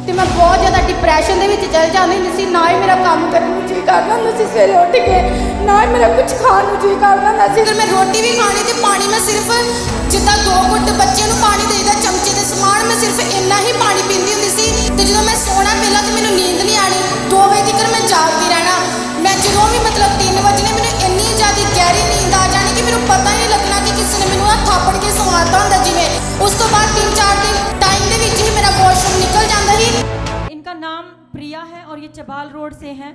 ਤੇ ਮੈਂ ਬਹੁਤ ਜ਼ਿਆਦਾ ਡਿਪਰੈਸ਼ਨ ਦੇ ਵਿੱਚ ਚਲ ਜਾਂਦੀ ਹੁੰਦੀ ਸੀ। ਨਾ ਹੀ ਮੇਰਾ ਕੰਮ ਕਰਨ ਨੂੰ ਜੀ ਕਰਦਾ ਹੁੰਦਾ ਸੀ ਸਵੇਰੇ ਉੱਠ ਕੇ, ਨਾ ਹੀ ਮੇਰਾ ਕੁਝ ਖਾਣ ਨੂੰ ਜੀ ਕਰਦਾ ਹੁੰਦਾ ਸੀ। ਅਗਰ ਮੈਂ ਰੋਟੀ ਵੀ ਖਾਣੀ ਤੇ ਪਾਣੀ ਮੈਂ ਸਿਰਫ ਜਿੱਦਾਂ 2 ਘੁੱਟ ਬੱਚੇ ਨੂੰ ਪਾਣੀ ਦੇਈਦਾ ਚਮਚੇ ਦੇ ਸਮਾਨ, ਮੈਂ ਸਿਰਫ ਇੰਨਾ ਹੀ ਪਾਣੀ ਪੀਂਦੀ ਹੁੰਦੀ ਸੀ। ਤੇ ਜਦੋਂ ਮੈਂ ਸੋਣਾ ਪਹਿਲਾਂ ਤੇ ਮੈਨੂੰ ਨੀਂਦ ਨਹੀਂ ਆਣੀ, 2 ਵਜੇ ਤੱਕ ਮੈਂ ਜਾਗਦੀ ਰਹਿਣਾ। ਮੈਂ ਜਦੋਂ ਵੀ ਮਤਲਬ 3 ਵਜੇ ਮੈਨੂੰ ਇੰਨੀ ਜ਼ਿਆਦਾ ਗਹਿਰੀ ਨੀਂਦ ਆ ਜਾਣੀ ਕਿ ਮੈਨੂੰ ਪਤਾ ਹੀ ਨਹੀਂ ਲੱਗਣਾ कि किसी ने मैनू थापड़ के सवाता होंदा जिवें। उस तो बाद 3-4 दिन टाइम दे विच ही मेरा वॉशरूम निकल जाता ही। इनका नाम प्रिया है और ये चबाल रोड से हैं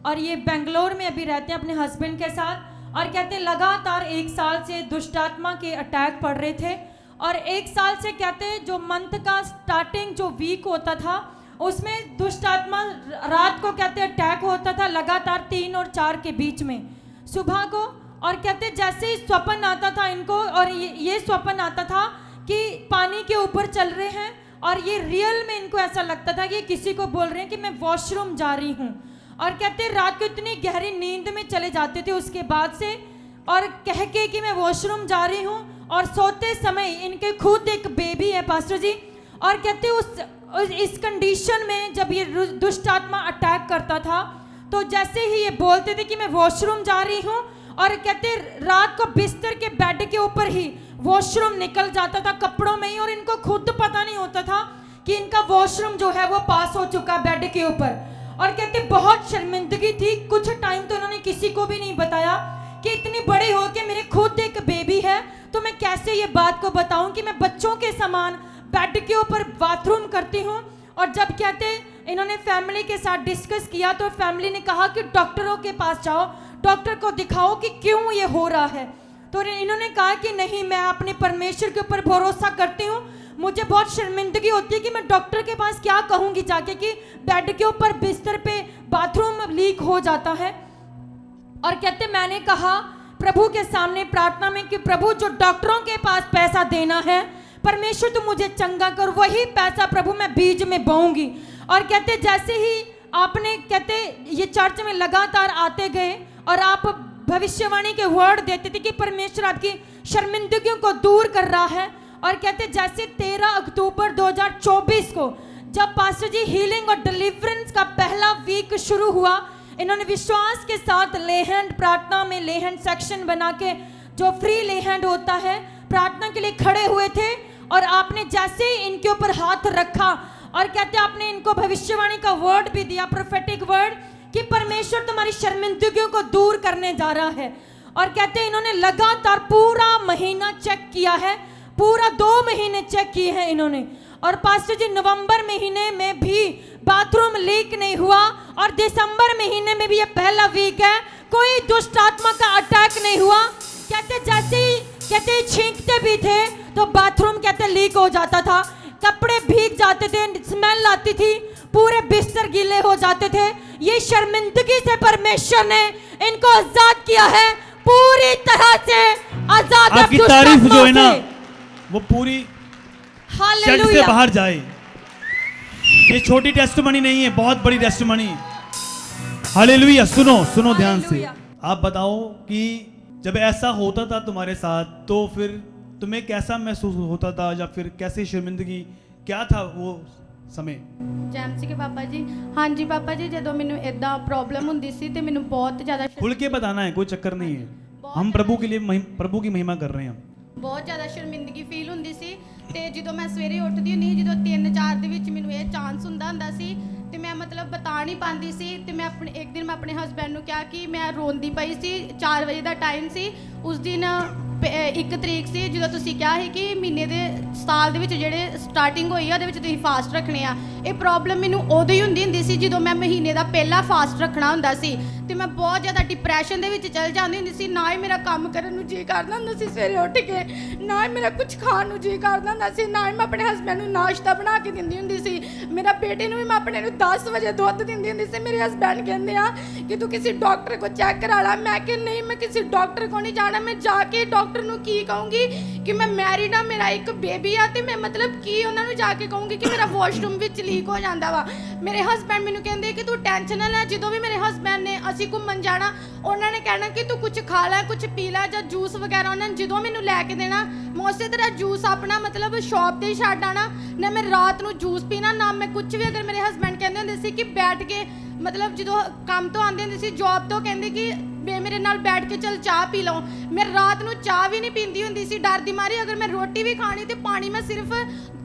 और ये बेंगलोर में अभी रहते हैं अपने हस्बैंड के साथ। और कहते हैं लगातार 1 साल से दुष्टात्मा के अटैक पड़ रहे थे और 1 साल से कहते जो मंथ का स्टार्टिंग जो वीक होता था उसमें दुष्टात्मा रात को कहते अटैक होता था लगातार 3 और 4 के बीच में सुबह को। और कहते जैसे ही स्वप्न आता था इनको, और ये स्वप्न आता था कि पानी के ऊपर चल रहे हैं और ये रियल में इनको ऐसा लगता था कि किसी को बोल रहे हैं कि मैं वॉशरूम जा रही हूँ। और कहते रात को इतनी गहरी नींद में चले जाते थे उसके बाद से, और कह के कि मैं वॉशरूम जा रही हूँ। और सोते समय इनके खुद एक बेबी है पास्टर जी, और कहते इस कंडीशन में जब ये दुष्ट आत्मा अटैक करता था तो जैसे ही ये बोलते थे कि मैं वॉशरूम जा रही हूँ, और कहते रात को बिस्तर के बेड के ऊपर ही वॉशरूम निकल जाता था कपड़ों में ही, और इनको खुद पता नहीं होता था कि इनका वॉशरूम जो है वो पास हो चुका बेड के ऊपर। और कहते बहुत शर्मिंदगी थी। कुछ टाइम तो इन्होंने किसी को भी नहीं बताया कि इतनी बड़े हो के मेरे खुद एक बेबी है तो मैं कैसे ये बात को बताऊं कि मैं बच्चों के समान बेड के ऊपर बाथरूम करती हूँ। और जब कहते इन्होंने फैमिली के साथ डिस्कस किया तो फैमिली ने कहा कि डॉक्टरों के पास जाओ, डॉक्टर को दिखाओ कि क्यों ये हो रहा है। तो इन्होंने कहा कि नहीं, मैं अपने परमेश्वर के ऊपर भरोसा करती हूँ। मुझे बहुत शर्मिंदगी होती है कि मैं डॉक्टर के पास क्या कहूँगी जाके कि बेड के ऊपर बिस्तर पे बाथरूम लीक हो जाता है। और कहते मैंने कहा प्रभु के सामने प्रार्थना में कि प्रभु जो डॉक्टरों के पास पैसा देना है परमेश्वर तो मुझे चंगा कर, वही पैसा प्रभु मैं बीज में बोऊंगी। और कहते जैसे ही आपने कहते ये चर्च में लगातार आते गए और आप भविष्यवाणी के वर्ड देते थे कि परमेश्वर आपकी शर्मिंदगियों को दूर कर रहा है। और कहते जैसे 13 अक्टूबर 2024 को जब पास्टर जी हीलिंग और डिलीवरेंस का पहला वीक शुरू हुआ, इन्होंने विश्वास के साथ लेहैंड प्रार्थना में लेहैंड सेक्शन बना के जो फ्री लेहैंड होता है प्रार्थना के लिए खड़े हुए थे। और आपने जैसे ही इनके ऊपर हाथ रखा और कहते आपने इनको भविष्यवाणी का वर्ड भी दिया, प्रोफेटिक वर्ड, कि परमेश्वर तुम्हारी शर्मिंदगियों को दूर करने जा रहा है। और कहते इन्होंने लगातार पूरा महीना चेक किया है, पूरा 2 महीने चेक किए हैं इन्होंने। और पास्टर जी नवंबर महीने में भी बाथरूम लीक नहीं हुआ और दिसंबर महीने में भी ये पहला वीक है, कोई दुष्ट आत्मा का अटैक नहीं हुआ। कहते जैसे ही कहते छींकते भी थे तो बाथरूम कहते लीक हो जाता था, कपड़े भीग जाते थे, स्मेल आती थी, पूरे बिस्तर गीले हो जाते थे। ये शर्मिंदगी से परमेश्वर ने इनको आजाद किया है, पूरी तरह से आजाद। आपकी तारीफ जो है ना वो पूरी चर्च से बाहर जाए। ये छोटी टेस्टिमनी नहीं है, बहुत बड़ी टेस्टिमनी है। हालेलुया। सुनो सुनो ध्यान से। आप बताओ कि जब ऐसा होता था तुम्हारे साथ तो फिर तुम्हें कैसा महसूस होता था, या फिर कैसी शर्मिंदगी क्या था वो समय? जैमसी के पापा जी, हाँ जी पापा जी, जो मैनू इदा प्रॉब्लम होंदी सी ते मैनू बहुत ज़्यादा खुल के बताना है, कोई चक्कर नहीं है, हम प्रभु के लिए प्रभु की महिमा कर रहे हैं। बहुत ज़्यादा शर्मिंदगी फील होंदी सी ते जो मैं सवेरे उठदी हुंदी जो 3-4 दे विच मैनू ये चांस हुंदा सी ते मैं मतलब बता नहीं पाती सी। ते मैं अपने एक दिन मैं अपने हस्बैंड नूं कहा कि मैं रोंदी पई सी, 4 बजे का टाइम सी, उस दिन 1 तरीक से जो तुसीं कहा है कि महीने के साल दे जेडे स्टार्टिंग हुई है तुसीं फास्ट रखने आ। ये प्रॉब्लम मैनू उदों ही हुंदी सी जो मैं महीने का पहला फास्ट रखना हुंदा सी। ते मैं बहुत ज़्यादा डिप्रैशन दे विच चल जाती हुंदी सी, ना ही मेरा काम करन नूं जी करदा हुंदा सी सवेरे उठ के, ना ही मेरा कुछ खाण नूं जी करदा हुंदा सी, ना ही मैं अपने हस्बैंड नूं नाश्ता बना के दिंदी हुंदी सी। मेरा बेटे नूं भी मैं अपने नूं 10 बजे दुध दिंदी हुंदी सी। मेरे हस्बैंड कहंदे आ कि तू किसी डॉक्टर को चेक करा ला। मैं कि नहीं, मैं किसी डॉक्टर को नहीं जाना। मैं जाके डॉक्टर नूं की कहूँगी कि मैं मैरिड हाँ, मेरा एक बेबी आ, ते मैं मतलब की उन्हां नूं जाके कहूँगी कि मेरा वॉशरूम विच लीक हो जाता वा। मेरे हस्बैंड मैनूं कहंदे कि तू टेंशन ना ले। जो भी मेरे हस्बैंड ने असीं घूमन जाना उन्होंने कहना कि तू कुछ खा ला, कुछ पी ला, या जूस वगैरह उन्होंने जो मैनूं लैके देना ਮੈਂ ਉਸੇ ਤਰ੍ਹਾਂ ਜੂਸ ਆਪਣਾ ਮਤਲਬ ਸ਼ਾਪ ਤੇ ਹੀ ਛੱਡ ਆਣਾ ਨਾ, ਮੈਂ ਰਾਤ ਨੂੰ ਜੂਸ ਪੀਣਾ ਨਾ ਮੈਂ ਕੁਝ ਵੀ। ਅਗਰ ਮੇਰੇ ਹਸਬੈਂਡ ਕਹਿੰਦੇ ਹੁੰਦੇ ਸੀ ਕਿ ਬੈਠ ਕੇ ਮਤਲਬ ਜਦੋਂ ਕੰਮ ਤੋਂ ਆਉਂਦੇ ਹੁੰਦੇ ਸੀ ਜੌਬ ਤੋਂ, ਕਹਿੰਦੇ ਕਿ ਮੇਰੇ ਨਾਲ ਬੈਠ ਕੇ ਚਲ ਚਾਹ ਪੀ ਲਓ, ਮੈਂ ਰਾਤ ਨੂੰ ਚਾਹ ਵੀ ਨਹੀਂ ਪੀਂਦੀ ਹੁੰਦੀ ਸੀ ਡਰ ਦੀ ਮਾਰੀ। ਅਗਰ ਮੈਂ ਰੋਟੀ ਵੀ ਖਾਣੀ ਤੇ ਪਾਣੀ ਮੈਂ ਸਿਰਫ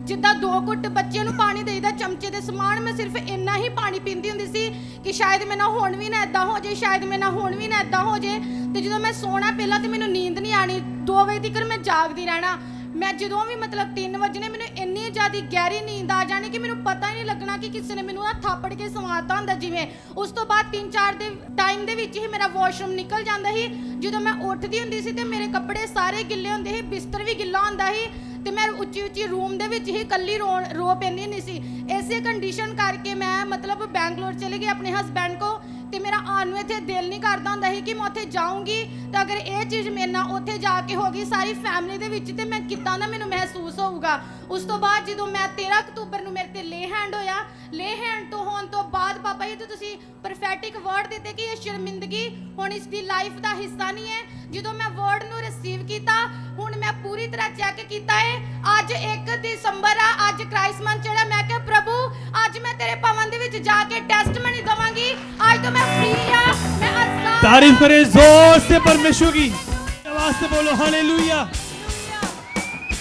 ਜਿੱਦਾਂ 2 ਘੁੱਟ ਬੱਚਿਆਂ ਨੂੰ ਪਾਣੀ ਦੇਈਦਾ ਚਮਚੇ ਦੇ ਸਮਾਨ, ਮੈਂ ਸਿਰਫ ਇੰਨਾ ਹੀ ਪਾਣੀ ਪੀਂਦੀ ਹੁੰਦੀ ਸੀ ਕਿ ਸ਼ਾਇਦ ਮੇਰੇ ਨਾਲ ਹੁਣ ਵੀ ਨਾ ਇਦਾਂ ਹੋ ਜੇ, ਸ਼ਾਇਦ ਮੇਰੇ ਨਾਲ ਹੁਣ ਵੀ ਨਾ ਇਦਾਂ ਹੋ ਜੇ। ਤੇ ਜਦੋਂ ਮੈਂ ਸੋਣਾ ਪਹਿਲਾਂ ਤੇ ਮੈਨੂੰ ਨੀਂਦ ਨਹੀਂ ਆਣੀ, 2 ਵਜੇ ਤੱਕ ਮੈਂ ਜਾਗਦੀ ਰਹਿਣਾ। ਮੈਂ ਜਦੋਂ ਵੀ ਮਤਲਬ 3 ਵਜੇ ਮੈਨੂੰ ਇੰਨੀ ਜ਼ਿਆਦਾ ਗਹਿਰੀ ਨੀਂਦ ਆ ਜਾਣੀ ਕਿ ਮੈਨੂੰ ਪਤਾ ਹੀ ਨਹੀਂ ਲੱਗਣਾ ਕਿ ਕਿਸੇ ਨੇ ਮੈਨੂੰ ਨਾ ਥਾਪੜ ਕੇ ਸਵਾਤਾ ਹੁੰਦਾ ਜਿਵੇਂ। ਉਸ ਤੋਂ ਬਾਅਦ 3-4 ਦੇ ਟਾਈਮ ਦੇ ਵਿੱਚ ਹੀ ਮੇਰਾ ਵਾਸ਼ਰੂਮ ਨਿਕਲ ਜਾਂਦਾ ਸੀ। ਜਦੋਂ ਮੈਂ ਉੱਠਦੀ ਹੁੰਦੀ ਸੀ ਤੇ ਮੇਰੇ ਕੱਪੜੇ ਸਾਰੇ ਗਿੱਲੇ ਹੁੰਦੇ ਸੀ, ਬਿਸਤਰ ਵੀ ਗਿੱਲਾ ਹੁੰਦਾ ਸੀ ਤੇ ਮੈਂ ਉੱਚੀ ਰੂਮ ਦੇ ਵਿੱਚ ਹੀ ਇਕੱਲੀ ਰੋ ਪੈਂਦੀ ਹੁੰਦੀ ਸੀ। ਇਸੇ ਕੰਡੀਸ਼ਨ ਕਰਕੇ ਮੈਂ ਮਤਲਬ ਬੈਂਗਲੌਰ ਚਲੇ ਗਈ ਆਪਣੇ ਹਸਬੈਂਡ ਕੋ, ਤੇ ਮੇਰਾ ਆਉਣ ਨੂੰ ਇੱਥੇ ਦਿਲ ਨਹੀਂ ਕਰਦਾ ਹੁੰਦਾ ਸੀ ਕਿ ਮੈਂ ਉੱਥੇ ਜਾਊਂਗੀ ਤਾਂ ਅਗਰ ਇਹ ਚੀਜ਼ ਮੇਰੇ ਨਾਲ ਉੱਥੇ ਜਾ ਕੇ ਹੋ ਗਈ ਸਾਰੀ ਫੈਮਿਲੀ ਦੇ ਵਿੱਚ ਤੇ ਮੈਂ ਕਿੱਦਾਂ ਦਾ ਮੈਨੂੰ ਮਹਿਸੂਸ ਹੋਊਗਾ। ਉਸ ਤੋਂ ਬਾਅਦ ਜਦੋਂ ਮੈਂ 13 ਅਕਤੂਬਰ ਨੂੰ ਮੇਰੇ ਤੇ ਲੇ ਹੈਂਡ ਹੋਇਆ, ਲੇ ਹੈਂਡ ਤੋਂ ਹੋਣ ਤੋਂ ਬਾਅਦ ਪਾਪਾ ਜੀ ਤੁਸੀਂ ਪ੍ਰੋਫੈਟਿਕ ਵਰਡ ਦਿੱਤੇ ਕਿ ਇਹ ਸ਼ਰਮਿੰਦਗੀ ਹੁਣ ਇਸ ਦੀ ਲਾਈਫ ਦਾ ਹਿੱਸਾ ਨਹੀਂ ਹੈ। ਜਦੋਂ ਮੈਂ ਵਰਡ ਨੂੰ ਰਿਸੀਵ ਕੀਤਾ, ਹੁਣ ਮੈਂ ਪੂਰੀ ਤਰ੍ਹਾਂ ਚੈੱਕ ਕੀਤਾ ਹੈ। ਅੱਜ 1 ਦਸੰਬਰ ਆ, ਅੱਜ ਕ੍ਰਾਈਸਮਸ ਜਿਹੜਾ, ਮੈਂ ਕਿਹਾ ਪ੍ਰਭੂ ਅੱਜ ਮੈਂ ਤੇਰੇ ਭਵਨ ਦੇ ਵਿੱਚ ਜਾ ਕੇ ਟੈਸਟਮਨੀ ਦਵਾਂਗੀ, ਅੱਜ ਤੋਂ ਮੈਂ ਫ੍ਰੀ ਆ। मैं तारीफ करें जोर से परमेश्वर की आवाज से बोलो हालेलुया।